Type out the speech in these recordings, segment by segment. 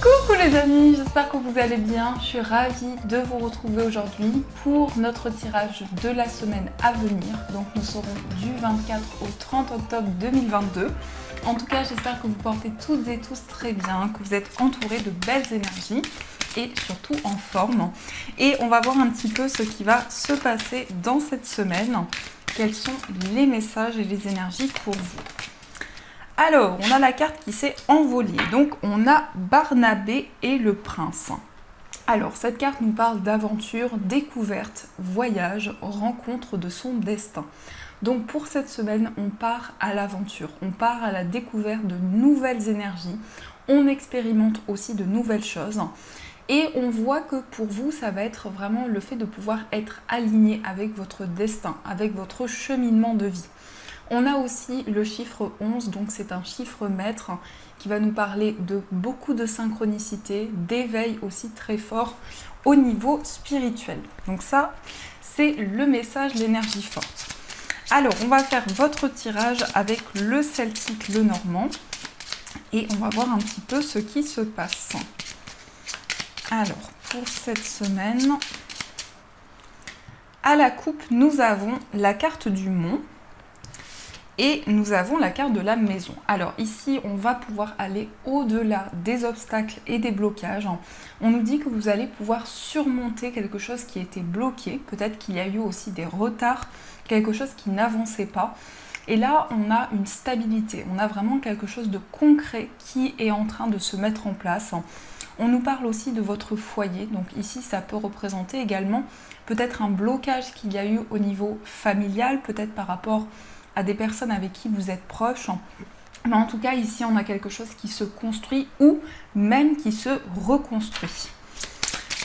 Coucou les amis, j'espère que vous allez bien. Je suis ravie de vous retrouver aujourd'hui pour notre tirage de la semaine à venir. Donc nous serons du 24 au 30 octobre 2022. En tout cas, j'espère que vous portez toutes et tous très bien, que vous êtes entourés de belles énergies et surtout en forme. Et on va voir un petit peu ce qui va se passer dans cette semaine. Quels sont les messages et les énergies pour vous? Alors, on a la carte qui s'est envolée. Donc, on a Barnabé et le prince. Alors, cette carte nous parle d'aventure, découverte, voyage, rencontre de son destin. Donc, pour cette semaine, on part à l'aventure. On part à la découverte de nouvelles énergies. On expérimente aussi de nouvelles choses. Et on voit que pour vous, ça va être vraiment le fait de pouvoir être aligné avec votre destin, avec votre cheminement de vie. On a aussi le chiffre 11, donc c'est un chiffre maître qui va nous parler de beaucoup de synchronicité, d'éveil aussi très fort au niveau spirituel. Donc ça, c'est le message, l'énergie forte. Alors, on va faire votre tirage avec le celtique, le normand, et on va voir un petit peu ce qui se passe. Alors, pour cette semaine, à la coupe, nous avons la carte du mont. Et nous avons la carte de la maison. Alors ici, on va pouvoir aller au-delà des obstacles et des blocages. On nous dit que vous allez pouvoir surmonter quelque chose qui était bloqué. Peut-être qu'il y a eu aussi des retards, quelque chose qui n'avançait pas. Et là, on a une stabilité. On a vraiment quelque chose de concret qui est en train de se mettre en place. On nous parle aussi de votre foyer. Donc ici, ça peut représenter également peut-être un blocage qu'il y a eu au niveau familial, peut-être par rapport à des personnes avec qui vous êtes proches. Mais en tout cas, ici, on a quelque chose qui se construit ou même qui se reconstruit.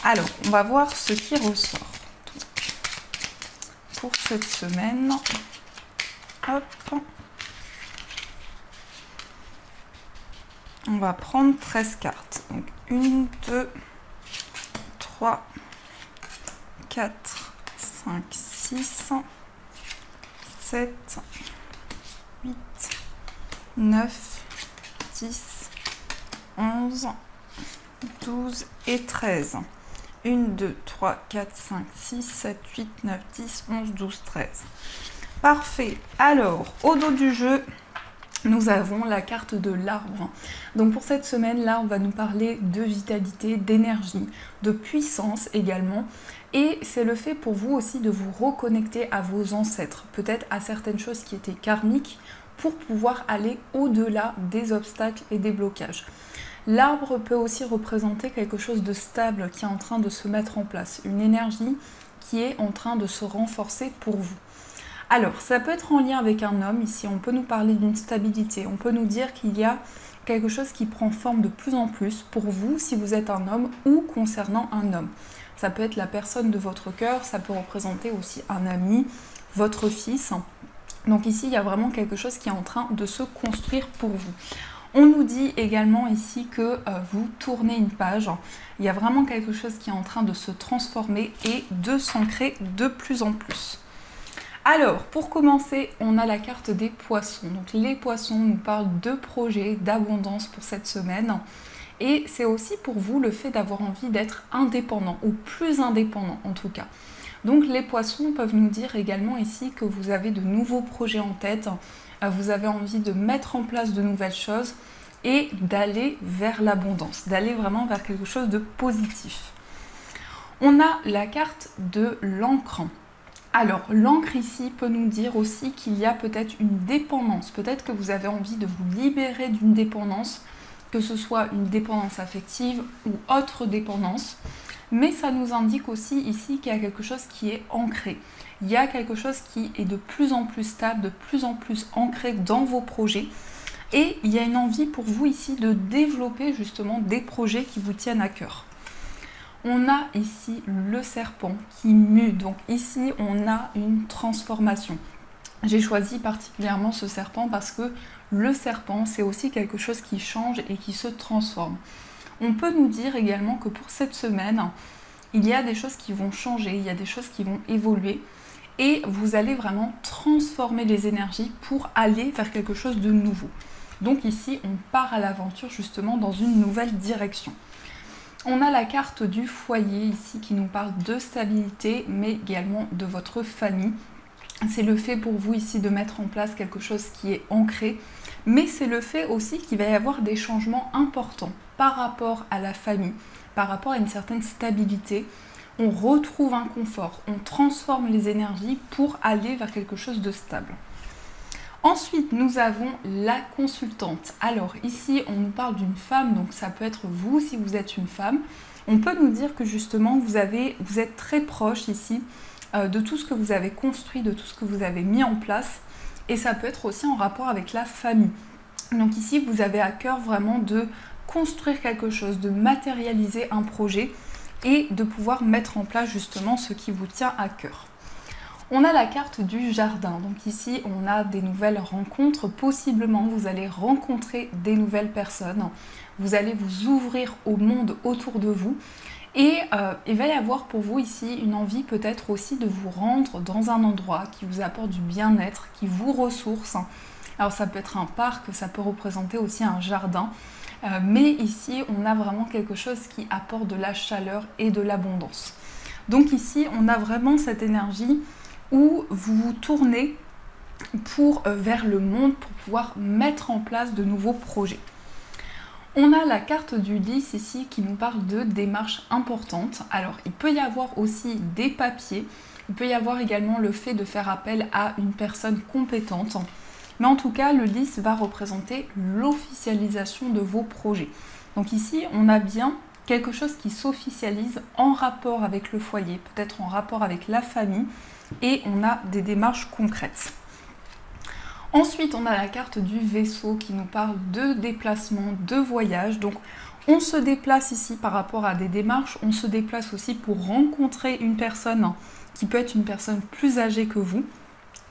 Alors, on va voir ce qui ressort. Donc, pour cette semaine, hop, on va prendre 13 cartes. Donc, 1, 2, 3, 4, 5, 6, 7, 8, 9, 10, 11, 12 et 13. 1, 2, 3, 4, 5, 6, 7, 8, 9, 10, 11, 12, 13. Parfait. Alors, au dos du jeu, nous avons la carte de l'arbre. Donc pour cette semaine, là, on va nous parler de vitalité, d'énergie, de puissance également. Et c'est le fait pour vous aussi de vous reconnecter à vos ancêtres, peut-être à certaines choses qui étaient karmiques, pour pouvoir aller au-delà des obstacles et des blocages. L'arbre peut aussi représenter quelque chose de stable qui est en train de se mettre en place, une énergie qui est en train de se renforcer pour vous. Alors, ça peut être en lien avec un homme, ici on peut nous parler d'une stabilité, on peut nous dire qu'il y a quelque chose qui prend forme de plus en plus pour vous si vous êtes un homme ou concernant un homme. Ça peut être la personne de votre cœur, ça peut représenter aussi un ami, votre fils. Donc ici, il y a vraiment quelque chose qui est en train de se construire pour vous. On nous dit également ici que vous tournez une page. Il y a vraiment quelque chose qui est en train de se transformer et de s'ancrer de plus en plus. Alors, pour commencer, on a la carte des poissons. Donc les poissons nous parlent de projets, d'abondance pour cette semaine. Et c'est aussi pour vous le fait d'avoir envie d'être indépendant, ou plus indépendant en tout cas. Donc les poissons peuvent nous dire également ici que vous avez de nouveaux projets en tête, vous avez envie de mettre en place de nouvelles choses et d'aller vers l'abondance, d'aller vraiment vers quelque chose de positif. On a la carte de l'encre. Alors, l'encre ici peut nous dire aussi qu'il y a peut-être une dépendance. Peut-être que vous avez envie de vous libérer d'une dépendance, que ce soit une dépendance affective ou autre dépendance. Mais ça nous indique aussi ici qu'il y a quelque chose qui est ancré. Il y a quelque chose qui est de plus en plus stable, de plus en plus ancré dans vos projets. Et il y a une envie pour vous ici de développer justement des projets qui vous tiennent à cœur. On a ici le serpent qui mue, donc ici on a une transformation. J'ai choisi particulièrement ce serpent parce que le serpent c'est aussi quelque chose qui change et qui se transforme. On peut nous dire également que pour cette semaine, il y a des choses qui vont changer, il y a des choses qui vont évoluer et vous allez vraiment transformer les énergies pour aller vers quelque chose de nouveau. Donc ici, on part à l'aventure justement dans une nouvelle direction. On a la carte du foyer ici qui nous parle de stabilité, mais également de votre famille. C'est le fait pour vous ici de mettre en place quelque chose qui est ancré, mais c'est le fait aussi qu'il va y avoir des changements importants par rapport à la famille, par rapport à une certaine stabilité. On retrouve un confort, on transforme les énergies pour aller vers quelque chose de stable. Ensuite, nous avons la consultante. Alors ici, on nous parle d'une femme, donc ça peut être vous si vous êtes une femme. On peut nous dire que justement, vous êtes très proche ici de tout ce que vous avez construit, de tout ce que vous avez mis en place. Et ça peut être aussi en rapport avec la famille. Donc ici, vous avez à cœur vraiment de construire quelque chose, de matérialiser un projet et de pouvoir mettre en place justement ce qui vous tient à cœur. On a la carte du jardin, donc ici on a des nouvelles rencontres, possiblement vous allez rencontrer des nouvelles personnes, vous allez vous ouvrir au monde autour de vous et il va y avoir pour vous ici une envie peut-être aussi de vous rendre dans un endroit qui vous apporte du bien-être, qui vous ressource. Alors ça peut être un parc, ça peut représenter aussi un jardin, mais ici on a vraiment quelque chose qui apporte de la chaleur et de l'abondance. Donc ici on a vraiment cette énergie où vous vous tournez vers le monde pour pouvoir mettre en place de nouveaux projets. On a la carte du 10 ici qui nous parle de démarches importantes. Alors il peut y avoir aussi des papiers, il peut y avoir également le fait de faire appel à une personne compétente. Mais en tout cas, le 10 va représenter l'officialisation de vos projets. Donc ici, on a bien quelque chose qui s'officialise en rapport avec le foyer, peut-être en rapport avec la famille, et on a des démarches concrètes. Ensuite, on a la carte du vaisseau qui nous parle de déplacement, de voyage. Donc, on se déplace ici par rapport à des démarches, on se déplace aussi pour rencontrer une personne qui peut être une personne plus âgée que vous.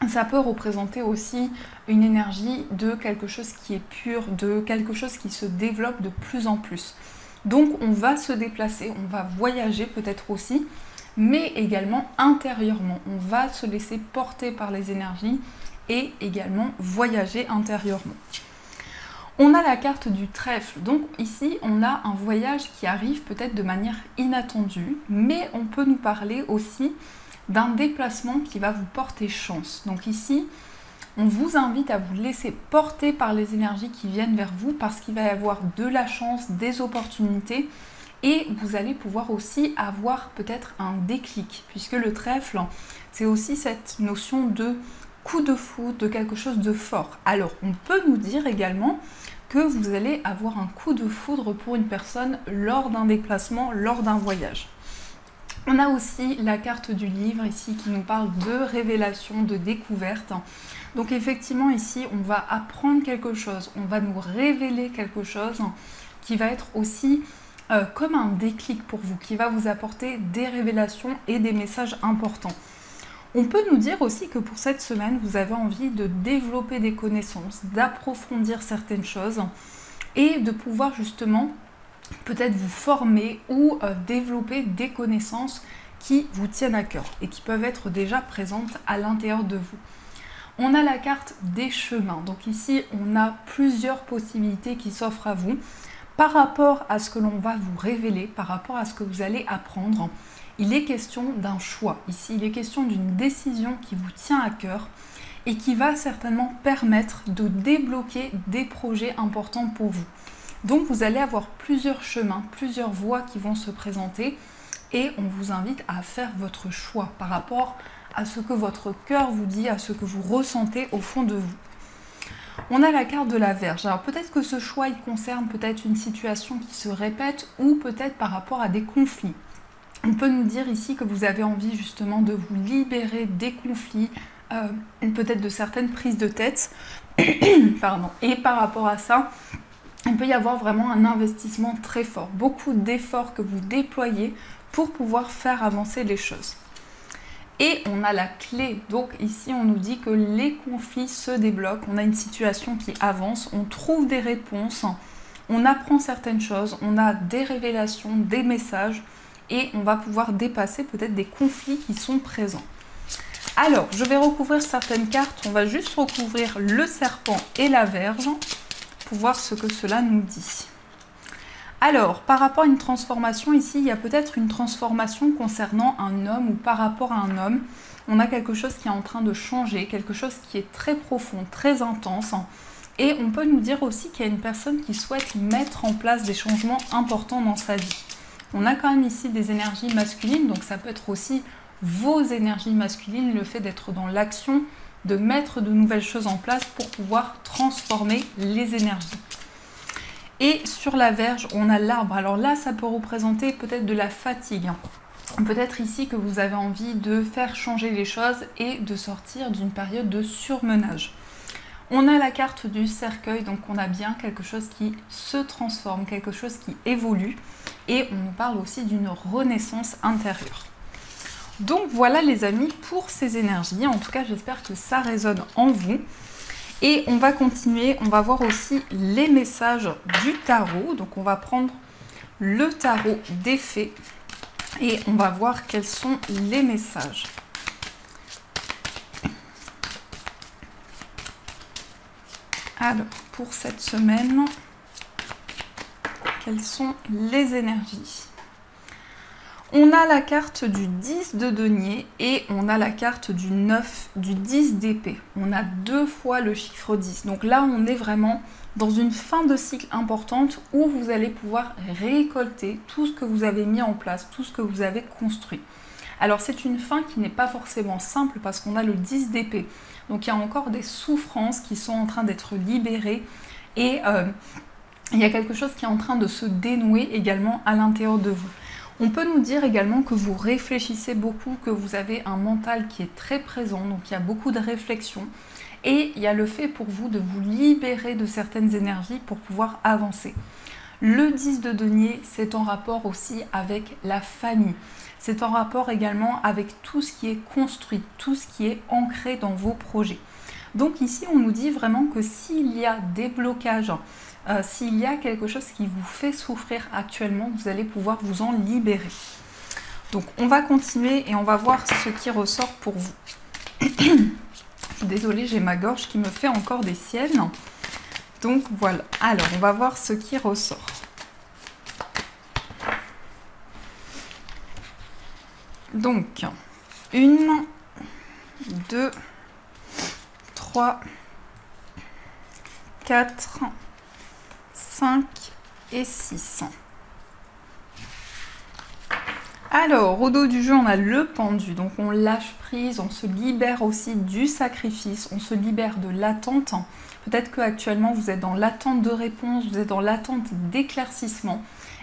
Ça peut représenter aussi une énergie de quelque chose qui est pur, de quelque chose qui se développe de plus en plus. Donc, on va se déplacer, on va voyager peut-être aussi, mais également intérieurement. On va se laisser porter par les énergies et également voyager intérieurement. On a la carte du trèfle, donc ici on a un voyage qui arrive peut-être de manière inattendue, mais on peut nous parler aussi d'un déplacement qui va vous porter chance. Donc ici, on vous invite à vous laisser porter par les énergies qui viennent vers vous parce qu'il va y avoir de la chance, des opportunités. Et vous allez pouvoir aussi avoir peut-être un déclic, puisque le trèfle, c'est aussi cette notion de coup de foudre, de quelque chose de fort. Alors, on peut nous dire également que vous allez avoir un coup de foudre pour une personne lors d'un déplacement, lors d'un voyage. On a aussi la carte du livre ici qui nous parle de révélation, de découverte. Donc effectivement ici, on va apprendre quelque chose, on va nous révéler quelque chose qui va être aussi comme un déclic pour vous, qui va vous apporter des révélations et des messages importants. On peut nous dire aussi que pour cette semaine, vous avez envie de développer des connaissances, d'approfondir certaines choses et de pouvoir justement peut-être vous former ou développer des connaissances qui vous tiennent à cœur et qui peuvent être déjà présentes à l'intérieur de vous. On a la carte des chemins. Donc ici, on a plusieurs possibilités qui s'offrent à vous. Par rapport à ce que l'on va vous révéler, par rapport à ce que vous allez apprendre, il est question d'un choix. Ici, il est question d'une décision qui vous tient à cœur et qui va certainement permettre de débloquer des projets importants pour vous. Donc, vous allez avoir plusieurs chemins, plusieurs voies qui vont se présenter et on vous invite à faire votre choix par rapport à ce que votre cœur vous dit, à ce que vous ressentez au fond de vous. On a la carte de la Vierge. Alors peut-être que ce choix il concerne peut-être une situation qui se répète ou peut-être par rapport à des conflits. On peut nous dire ici que vous avez envie justement de vous libérer des conflits, peut-être de certaines prises de tête. Pardon. Et par rapport à ça, il peut y avoir vraiment un investissement très fort, beaucoup d'efforts que vous déployez pour pouvoir faire avancer les choses. Et on a la clé, donc ici on nous dit que les conflits se débloquent, on a une situation qui avance, on trouve des réponses, on apprend certaines choses, on a des révélations, des messages et on va pouvoir dépasser peut-être des conflits qui sont présents. Alors, je vais recouvrir certaines cartes, on va juste recouvrir le serpent et la Vierge pour voir ce que cela nous dit. Alors, par rapport à une transformation, ici, il y a peut-être une transformation concernant un homme ou par rapport à un homme. On a quelque chose qui est en train de changer, quelque chose qui est très profond, très intense. Et on peut nous dire aussi qu'il y a une personne qui souhaite mettre en place des changements importants dans sa vie. On a quand même ici des énergies masculines, donc ça peut être aussi vos énergies masculines, le fait d'être dans l'action, de mettre de nouvelles choses en place pour pouvoir transformer les énergies. Et sur la Vierge, on a l'arbre. Alors là, ça peut représenter peut-être de la fatigue. Peut-être ici que vous avez envie de faire changer les choses et de sortir d'une période de surmenage. On a la carte du cercueil, donc on a bien quelque chose qui se transforme, quelque chose qui évolue. Et on nous parle aussi d'une renaissance intérieure. Donc voilà les amis pour ces énergies. En tout cas, j'espère que ça résonne en vous. Et on va continuer, on va voir aussi les messages du tarot. Donc on va prendre le tarot des fées et on va voir quels sont les messages. Alors, pour cette semaine, quelles sont les énergies ? On a la carte du 10 de denier et on a la carte du 10 d'épée. On a 2 fois le chiffre 10. Donc là, on est vraiment dans une fin de cycle importante où vous allez pouvoir récolter tout ce que vous avez mis en place, tout ce que vous avez construit. Alors c'est une fin qui n'est pas forcément simple parce qu'on a le 10 d'épée. Donc il y a encore des souffrances qui sont en train d'être libérées et il y a quelque chose qui est en train de se dénouer également à l'intérieur de vous. On peut nous dire également que vous réfléchissez beaucoup, que vous avez un mental qui est très présent, donc il y a beaucoup de réflexion. Et il y a le fait pour vous de vous libérer de certaines énergies pour pouvoir avancer. Le 10 de denier, c'est en rapport aussi avec la famille. C'est en rapport également avec tout ce qui est construit, tout ce qui est ancré dans vos projets. Donc ici, on nous dit vraiment que s'il y a des blocages, s'il y a quelque chose qui vous fait souffrir actuellement, vous allez pouvoir vous en libérer. Donc on va continuer et on va voir ce qui ressort pour vous. Désolée, j'ai ma gorge qui me fait encore des siennes. Donc voilà. Alors, on va voir ce qui ressort. Donc, 1, 2, 3, 4, 5 et 6. Alors, au dos du jeu, on a le pendu. Donc, on lâche prise, on se libère aussi du sacrifice, on se libère de l'attente. Peut-être qu'actuellement, vous êtes dans l'attente de réponse, vous êtes dans l'attente d'éclaircissement.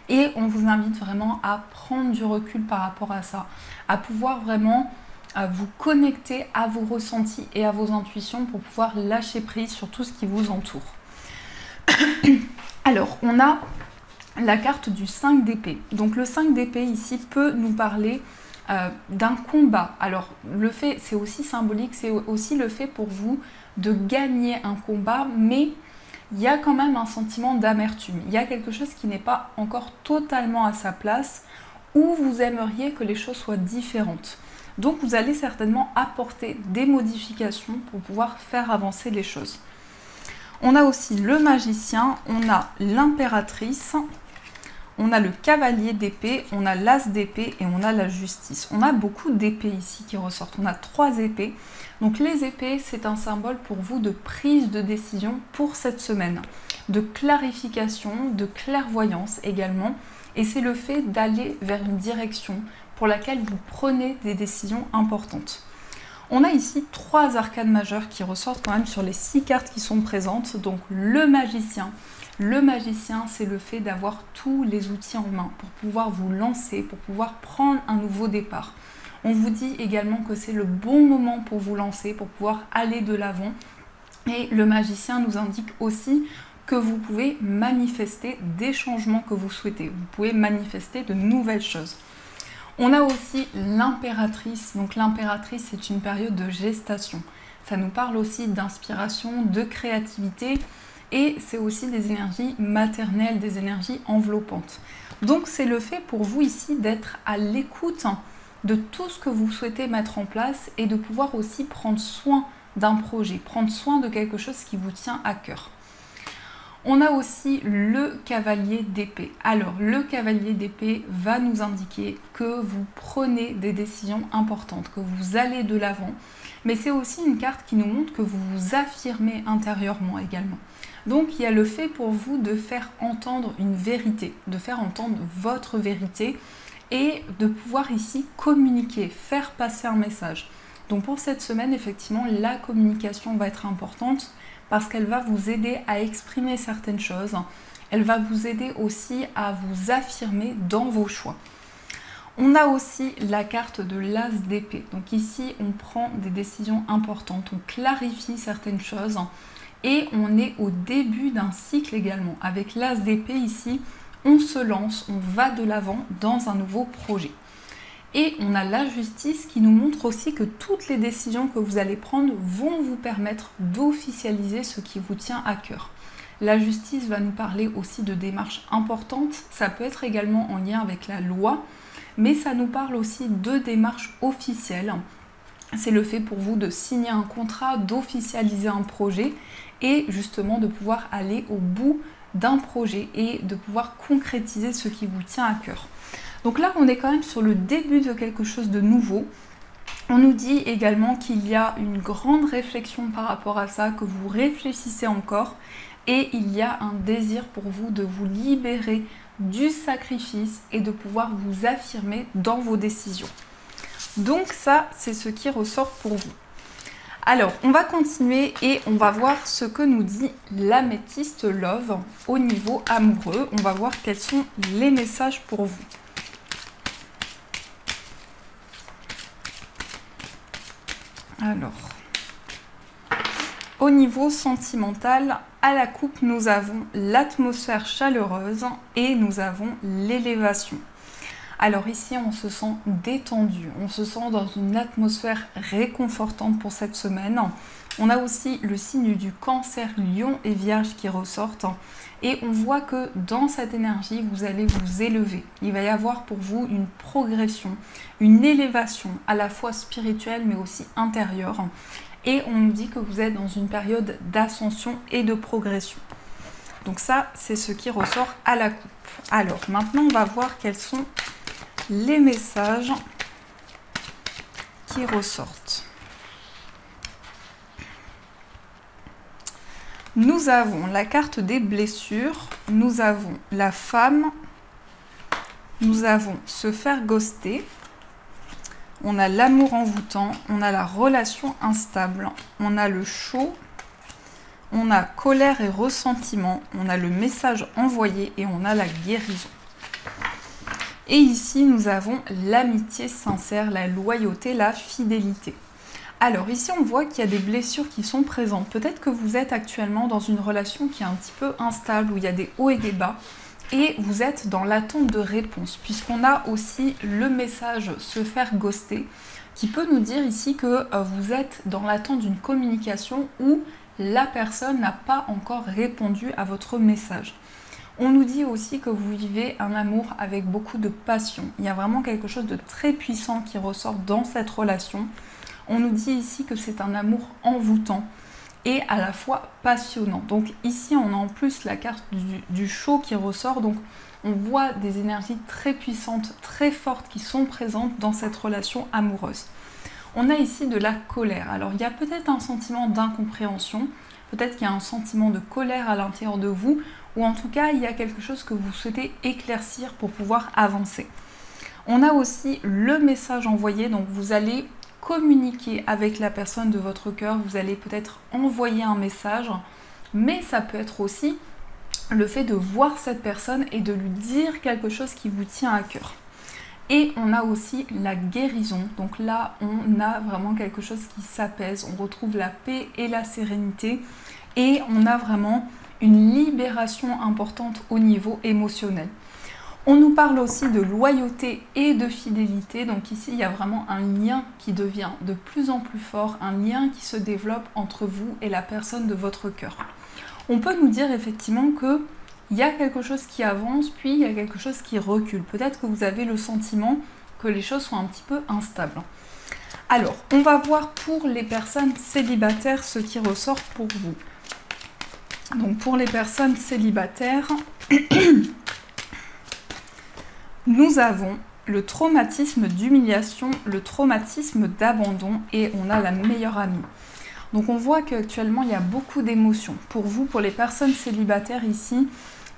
Et on vous invite vraiment à prendre du recul par rapport à ça, à pouvoir vraiment vous connecter à vos ressentis et à vos intuitions pour pouvoir lâcher prise sur tout ce qui vous entoure. Alors, on a la carte du 5 d'épée. Donc le 5 d'épée ici peut nous parler d'un combat. Alors le fait, c'est aussi symbolique, c'est aussi le fait pour vous de gagner un combat, mais il y a quand même un sentiment d'amertume. Il y a quelque chose qui n'est pas encore totalement à sa place, où vous aimeriez que les choses soient différentes. Donc vous allez certainement apporter des modifications pour pouvoir faire avancer les choses. On a aussi le magicien, on a l'impératrice, on a le cavalier d'épée, on a l'as d'épée et on a la justice. On a beaucoup d'épées ici qui ressortent. On a 3 épées. Donc les épées, c'est un symbole pour vous de prise de décision pour cette semaine. De clarification, de clairvoyance également. Et c'est le fait d'aller vers une direction pour laquelle vous prenez des décisions importantes. On a ici 3 arcanes majeures qui ressortent quand même sur les 6 cartes qui sont présentes. Donc le magicien. Le magicien, c'est le fait d'avoir tous les outils en main pour pouvoir vous lancer, pour pouvoir prendre un nouveau départ. On vous dit également que c'est le bon moment pour vous lancer, pour pouvoir aller de l'avant. Et le magicien nous indique aussi que vous pouvez manifester des changements que vous souhaitez. Vous pouvez manifester de nouvelles choses. On a aussi l'impératrice. Donc l'impératrice, c'est une période de gestation. Ça nous parle aussi d'inspiration, de créativité. Et c'est aussi des énergies maternelles, des énergies enveloppantes. Donc c'est le fait pour vous ici d'être à l'écoute de tout ce que vous souhaitez mettre en place et de pouvoir aussi prendre soin d'un projet, prendre soin de quelque chose qui vous tient à cœur. On a aussi le cavalier d'épée. Alors, le cavalier d'épée va nous indiquer que vous prenez des décisions importantes, que vous allez de l'avant. Mais c'est aussi une carte qui nous montre que vous vous affirmez intérieurement également. Donc, il y a le fait pour vous de faire entendre une vérité, de faire entendre votre vérité et de pouvoir ici communiquer, faire passer un message. Donc, pour cette semaine, effectivement, la communication va être importante, parce qu'elle va vous aider à exprimer certaines choses. Elle va vous aider aussi à vous affirmer dans vos choix. On a aussi la carte de l'as d'épée. Donc ici, on prend des décisions importantes, on clarifie certaines choses et on est au début d'un cycle également. Avec l'as d'épée ici, on se lance, on va de l'avant dans un nouveau projet. Et on a la justice qui nous montre aussi que toutes les décisions que vous allez prendre vont vous permettre d'officialiser ce qui vous tient à cœur. La justice va nous parler aussi de démarches importantes. Ça peut être également en lien avec la loi, mais ça nous parle aussi de démarches officielles. C'est le fait pour vous de signer un contrat, d'officialiser un projet et justement de pouvoir aller au bout d'un projet et de pouvoir concrétiser ce qui vous tient à cœur. Donc là, on est quand même sur le début de quelque chose de nouveau. On nous dit également qu'il y a une grande réflexion par rapport à ça, que vous réfléchissez encore et il y a un désir pour vous de vous libérer du sacrifice et de pouvoir vous affirmer dans vos décisions. Donc ça, c'est ce qui ressort pour vous. Alors, on va continuer et on va voir ce que nous dit l'améthyste Love au niveau amoureux. On va voir quels sont les messages pour vous. Alors, au niveau sentimental, à la coupe, nous avons l'atmosphère chaleureuse et nous avons l'élévation. Alors ici, on se sent détendu, on se sent dans une atmosphère réconfortante pour cette semaine. On a aussi le signe du Cancer, Lion et Vierge qui ressortent. Et on voit que dans cette énergie, vous allez vous élever. Il va y avoir pour vous une progression, une élévation à la fois spirituelle mais aussi intérieure. Et on nous dit que vous êtes dans une période d'ascension et de progression. Donc ça, c'est ce qui ressort à la coupe. Alors maintenant, on va voir quels sont les messages qui ressortent. Nous avons la carte des blessures, nous avons la femme, nous avons se faire ghoster, on a l'amour envoûtant, on a la relation instable, on a le chaud, on a colère et ressentiment, on a le message envoyé et on a la guérison. Et ici, nous avons l'amitié sincère, la loyauté, la fidélité. Alors ici, on voit qu'il y a des blessures qui sont présentes. Peut-être que vous êtes actuellement dans une relation qui est un petit peu instable, où il y a des hauts et des bas, et vous êtes dans l'attente de réponse, puisqu'on a aussi le message se faire ghoster, qui peut nous dire ici que vous êtes dans l'attente d'une communication où la personne n'a pas encore répondu à votre message. On nous dit aussi que vous vivez un amour avec beaucoup de passion. Il y a vraiment quelque chose de très puissant qui ressort dans cette relation. On nous dit ici que c'est un amour envoûtant et à la fois passionnant. Donc ici, on a en plus la carte du chaud qui ressort. Donc on voit des énergies très puissantes, très fortes qui sont présentes dans cette relation amoureuse. On a ici de la colère. Alors il y a peut-être un sentiment d'incompréhension, peut-être qu'il y a un sentiment de colère à l'intérieur de vous, ou en tout cas il y a quelque chose que vous souhaitez éclaircir pour pouvoir avancer. On a aussi le message envoyé, donc vous allez communiquer avec la personne de votre cœur, vous allez peut-être envoyer un message, mais ça peut être aussi le fait de voir cette personne et de lui dire quelque chose qui vous tient à cœur. Et on a aussi la guérison, donc là on a vraiment quelque chose qui s'apaise, on retrouve la paix et la sérénité et on a vraiment une libération importante au niveau émotionnel. On nous parle aussi de loyauté et de fidélité, donc ici il y a vraiment un lien qui devient de plus en plus fort, un lien qui se développe entre vous et la personne de votre cœur. On peut nous dire effectivement que il y a quelque chose qui avance, puis il y a quelque chose qui recule. Peut-être que vous avez le sentiment que les choses sont un petit peu instables. Alors, on va voir pour les personnes célibataires ce qui ressort pour vous. Donc pour les personnes célibataires, nous avons le traumatisme d'humiliation, le traumatisme d'abandon et on a la meilleure amie. Donc on voit qu'actuellement il y a beaucoup d'émotions. Pour vous, pour les personnes célibataires ici,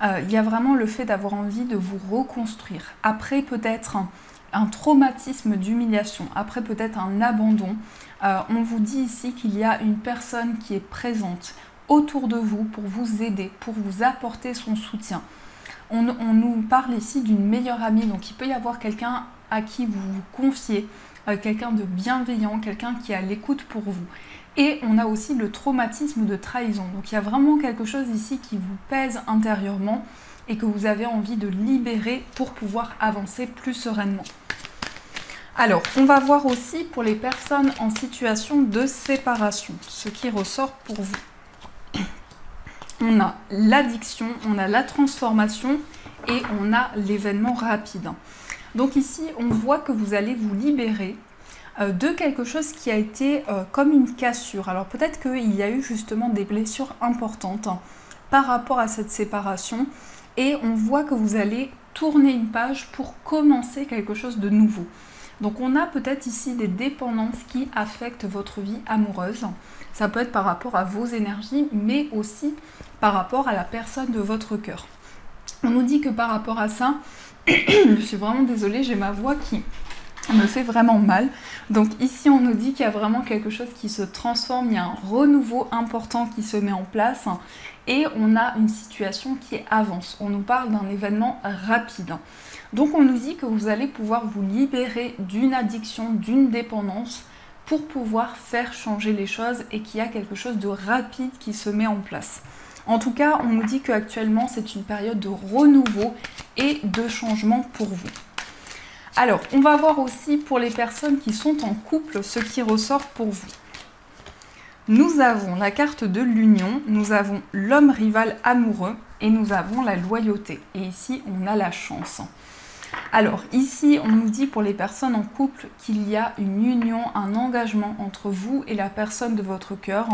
il y a vraiment le fait d'avoir envie de vous reconstruire. Après peut-être un traumatisme d'humiliation, après peut-être un abandon, on vous dit ici qu'il y a une personne qui est présente autour de vous pour vous aider, pour vous apporter son soutien. On nous parle ici d'une meilleure amie, donc il peut y avoir quelqu'un à qui vous vous confiez, quelqu'un de bienveillant, quelqu'un qui est à l'écoute pour vous. Et on a aussi le traumatisme de trahison, donc il y a vraiment quelque chose ici qui vous pèse intérieurement et que vous avez envie de libérer pour pouvoir avancer plus sereinement. Alors, on va voir aussi pour les personnes en situation de séparation, ce qui ressort pour vous. On a l'addiction, on a la transformation et on a l'événement rapide. Donc ici, on voit que vous allez vous libérer de quelque chose qui a été comme une cassure. Alors peut-être qu'il y a eu justement des blessures importantes par rapport à cette séparation et on voit que vous allez tourner une page pour commencer quelque chose de nouveau. Donc on a peut-être ici des dépendances qui affectent votre vie amoureuse. Ça peut être par rapport à vos énergies, mais aussi par rapport à la personne de votre cœur. On nous dit que par rapport à ça, je suis vraiment désolée, j'ai ma voix qui me fait vraiment mal. Donc ici, on nous dit qu'il y a vraiment quelque chose qui se transforme, il y a un renouveau important qui se met en place et on a une situation qui avance. On nous parle d'un événement rapide. Donc on nous dit que vous allez pouvoir vous libérer d'une addiction, d'une dépendance pour pouvoir faire changer les choses et qu'il y a quelque chose de rapide qui se met en place. En tout cas, on nous dit qu'actuellement, c'est une période de renouveau et de changement pour vous. Alors, on va voir aussi pour les personnes qui sont en couple ce qui ressort pour vous. Nous avons la carte de l'union, nous avons l'homme rival amoureux et nous avons la loyauté. Et ici, on a la chance. Alors ici, on nous dit pour les personnes en couple qu'il y a une union, un engagement entre vous et la personne de votre cœur.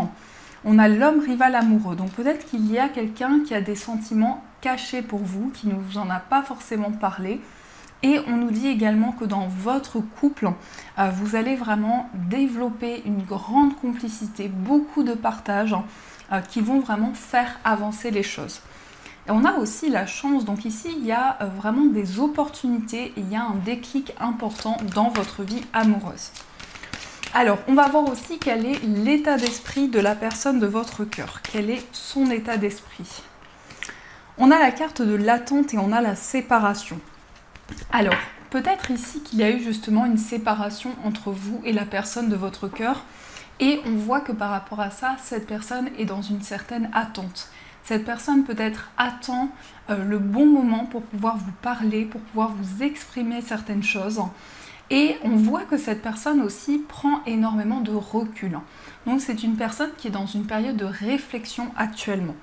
On a l'homme rival amoureux, donc peut-être qu'il y a quelqu'un qui a des sentiments cachés pour vous, qui ne vous en a pas forcément parlé. Et on nous dit également que dans votre couple, vous allez vraiment développer une grande complicité, beaucoup de partage qui vont vraiment faire avancer les choses. Et on a aussi la chance, donc ici il y a vraiment des opportunités, et il y a un déclic important dans votre vie amoureuse. Alors, on va voir aussi quel est l'état d'esprit de la personne de votre cœur, quel est son état d'esprit. On a la carte de l'attente et on a la séparation. Alors, peut-être ici qu'il y a eu justement une séparation entre vous et la personne de votre cœur, et on voit que par rapport à ça, cette personne est dans une certaine attente. Cette personne peut-être attend le bon moment pour pouvoir vous parler, pour pouvoir vous exprimer certaines choses. Et on voit que cette personne aussi prend énormément de recul. Donc c'est une personne qui est dans une période de réflexion actuellement.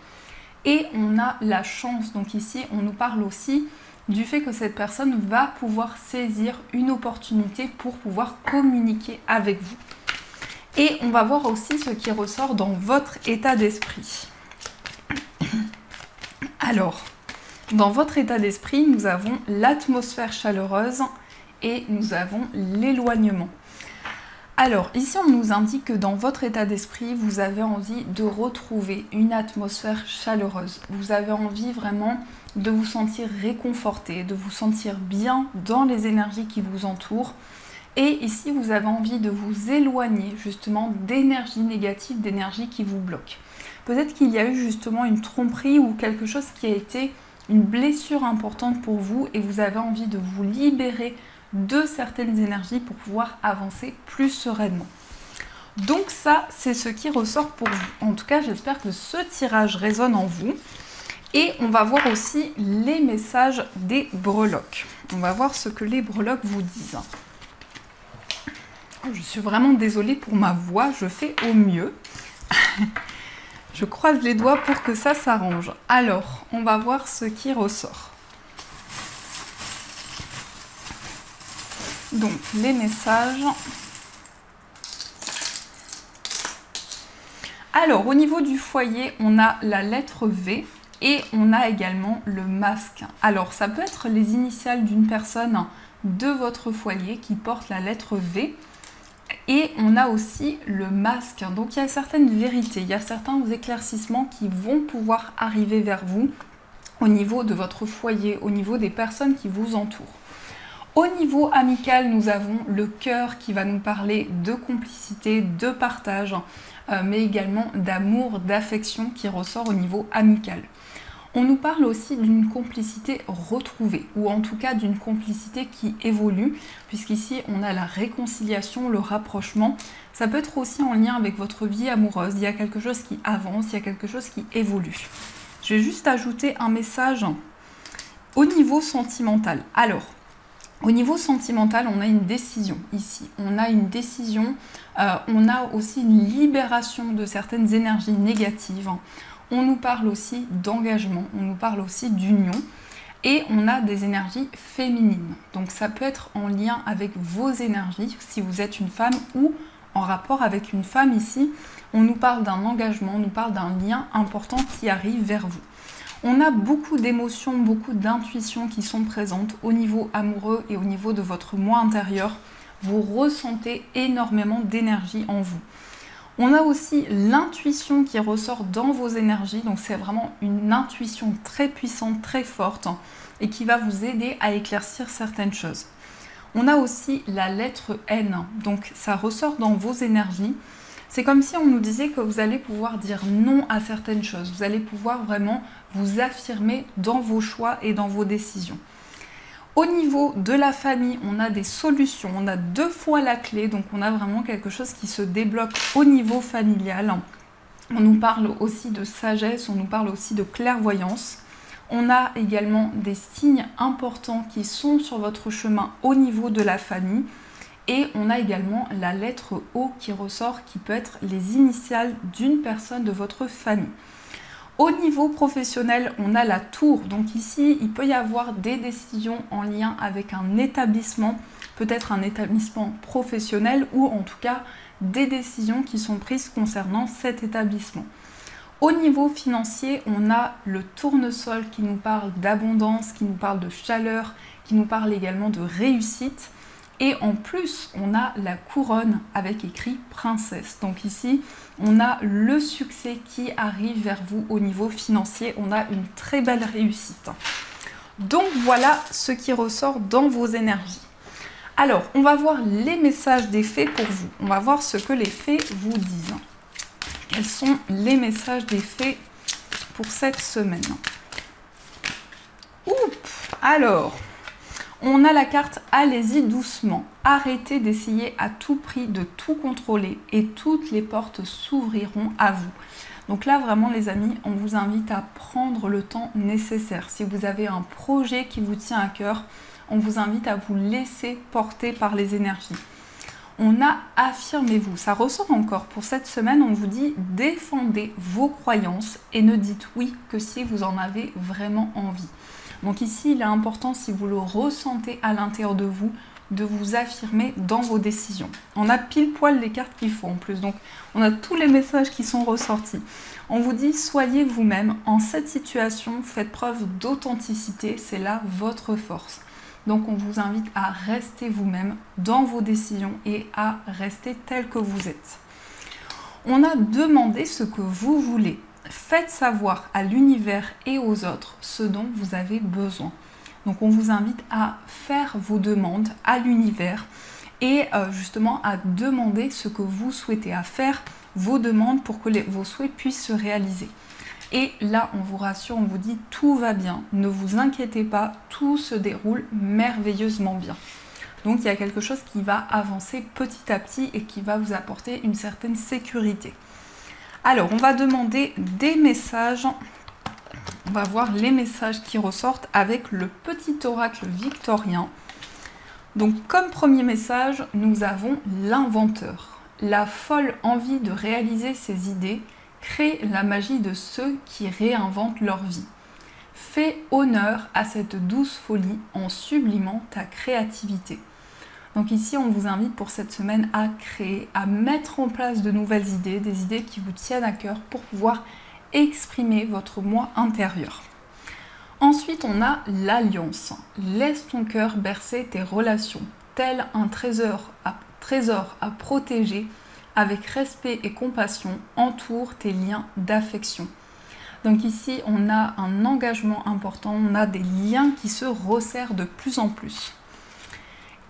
Et on a la chance, donc ici on nous parle aussi du fait que cette personne va pouvoir saisir une opportunité pour pouvoir communiquer avec vous. Et on va voir aussi ce qui ressort dans votre état d'esprit. Alors, dans votre état d'esprit, nous avons l'atmosphère chaleureuse et nous avons l'éloignement. Alors, ici, on nous indique que dans votre état d'esprit, vous avez envie de retrouver une atmosphère chaleureuse. Vous avez envie vraiment de vous sentir réconforté, de vous sentir bien dans les énergies qui vous entourent. Et ici, vous avez envie de vous éloigner justement d'énergie négative, d'énergie qui vous bloque. Peut-être qu'il y a eu justement une tromperie ou quelque chose qui a été une blessure importante pour vous et vous avez envie de vous libérer de certaines énergies pour pouvoir avancer plus sereinement. Donc ça, c'est ce qui ressort pour vous. En tout cas, j'espère que ce tirage résonne en vous. Et on va voir aussi les messages des breloques. On va voir ce que les breloques vous disent. Je suis vraiment désolée pour ma voix, je fais au mieux. Je croise les doigts pour que ça s'arrange. Alors, on va voir ce qui ressort. Donc, les messages. Alors, au niveau du foyer, on a la lettre V et on a également le masque. Alors, ça peut être les initiales d'une personne de votre foyer qui porte la lettre V. Et on a aussi le masque. Donc, il y a certaines vérités, il y a certains éclaircissements qui vont pouvoir arriver vers vous au niveau de votre foyer, au niveau des personnes qui vous entourent. Au niveau amical, nous avons le cœur qui va nous parler de complicité, de partage, mais également d'amour, d'affection qui ressort au niveau amical. On nous parle aussi d'une complicité retrouvée, ou en tout cas d'une complicité qui évolue, puisqu'ici on a la réconciliation, le rapprochement. Ça peut être aussi en lien avec votre vie amoureuse, il y a quelque chose qui avance, il y a quelque chose qui évolue. Je vais juste ajouter un message au niveau sentimental. Alors, au niveau sentimental, on a une décision ici. On a une décision, on a aussi une libération de certaines énergies négatives. On nous parle aussi d'engagement, on nous parle aussi d'union. Et on a des énergies féminines. Donc ça peut être en lien avec vos énergies, si vous êtes une femme ou en rapport avec une femme ici. On nous parle d'un engagement, on nous parle d'un lien important qui arrive vers vous. On a beaucoup d'émotions, beaucoup d'intuitions qui sont présentes au niveau amoureux et au niveau de votre moi intérieur. Vous ressentez énormément d'énergie en vous. On a aussi l'intuition qui ressort dans vos énergies. Donc c'est vraiment une intuition très puissante, très forte et qui va vous aider à éclaircir certaines choses. On a aussi la lettre N. Donc ça ressort dans vos énergies. C'est comme si on nous disait que vous allez pouvoir dire non à certaines choses. Vous allez pouvoir vraiment vous affirmer dans vos choix et dans vos décisions. Au niveau de la famille, on a des solutions. On a 2 fois la clé. Donc, on a vraiment quelque chose qui se débloque au niveau familial. On nous parle aussi de sagesse. On nous parle aussi de clairvoyance. On a également des signes importants qui sont sur votre chemin au niveau de la famille. Et on a également la lettre O qui ressort, qui peut être les initiales d'une personne de votre famille. Au niveau professionnel, on a la tour. Donc ici, il peut y avoir des décisions en lien avec un établissement, peut-être un établissement professionnel ou en tout cas des décisions qui sont prises concernant cet établissement. Au niveau financier, on a le tournesol qui nous parle d'abondance, qui nous parle de chaleur, qui nous parle également de réussite. Et en plus, on a la couronne avec écrit princesse. Donc ici, on a le succès qui arrive vers vous au niveau financier. On a une très belle réussite. Donc voilà ce qui ressort dans vos énergies. Alors, on va voir les messages des fées pour vous. On va voir ce que les fées vous disent. Quels sont les messages des fées pour cette semaine? Oups! Alors... on a la carte « Allez-y doucement ». Arrêtez d'essayer à tout prix de tout contrôler et toutes les portes s'ouvriront à vous. Donc là, vraiment les amis, on vous invite à prendre le temps nécessaire. Si vous avez un projet qui vous tient à cœur, on vous invite à vous laisser porter par les énergies. On a « Affirmez-vous ». Ça ressort encore pour cette semaine, on vous dit « Défendez vos croyances et ne dites oui que si vous en avez vraiment envie ». Donc ici, il est important, si vous le ressentez à l'intérieur de vous affirmer dans vos décisions. On a pile poil les cartes qu'il faut en plus. Donc, on a tous les messages qui sont ressortis. On vous dit, soyez vous-même. En cette situation, faites preuve d'authenticité. C'est là votre force. Donc, on vous invite à rester vous-même dans vos décisions et à rester tel que vous êtes. On a demandé ce que vous voulez. Faites savoir à l'univers et aux autres ce dont vous avez besoin. Donc on vous invite à faire vos demandes à l'univers et justement à demander ce que vous souhaitez, à faire vos demandes pour que vos souhaits puissent se réaliser. Et là, on vous rassure, on vous dit tout va bien, ne vous inquiétez pas, tout se déroule merveilleusement bien. Donc il y a quelque chose qui va avancer petit à petit et qui va vous apporter une certaine sécurité. Alors, on va demander des messages. On va voir les messages qui ressortent avec le petit oracle victorien. Donc, comme premier message, nous avons l'inventeur. La folle envie de réaliser ses idées crée la magie de ceux qui réinventent leur vie. Fais honneur à cette douce folie en sublimant ta créativité. Donc ici, on vous invite pour cette semaine à créer, à mettre en place de nouvelles idées, des idées qui vous tiennent à cœur pour pouvoir exprimer votre moi intérieur. Ensuite, on a l'alliance. Laisse ton cœur bercer tes relations, tel un trésor à protéger. Avec respect et compassion, entoure tes liens d'affection. Donc ici, on a un engagement important, on a des liens qui se resserrent de plus en plus.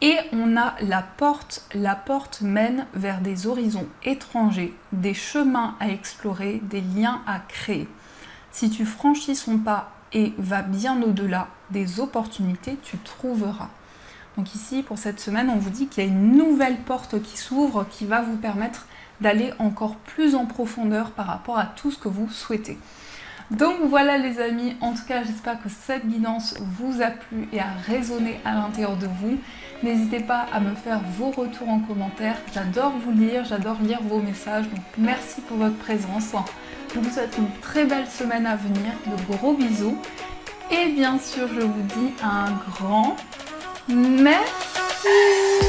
Et on a la porte mène vers des horizons étrangers, des chemins à explorer, des liens à créer. Si tu franchis son pas et vas bien au-delà des opportunités, tu trouveras. Donc ici, pour cette semaine, on vous dit qu'il y a une nouvelle porte qui s'ouvre qui va vous permettre d'aller encore plus en profondeur par rapport à tout ce que vous souhaitez. Donc voilà les amis, en tout cas j'espère que cette guidance vous a plu et a résonné à l'intérieur de vous. N'hésitez pas à me faire vos retours en commentaire, j'adore vous lire, j'adore lire vos messages, donc merci pour votre présence. Je vous souhaite une très belle semaine à venir, de gros bisous et bien sûr je vous dis un grand merci.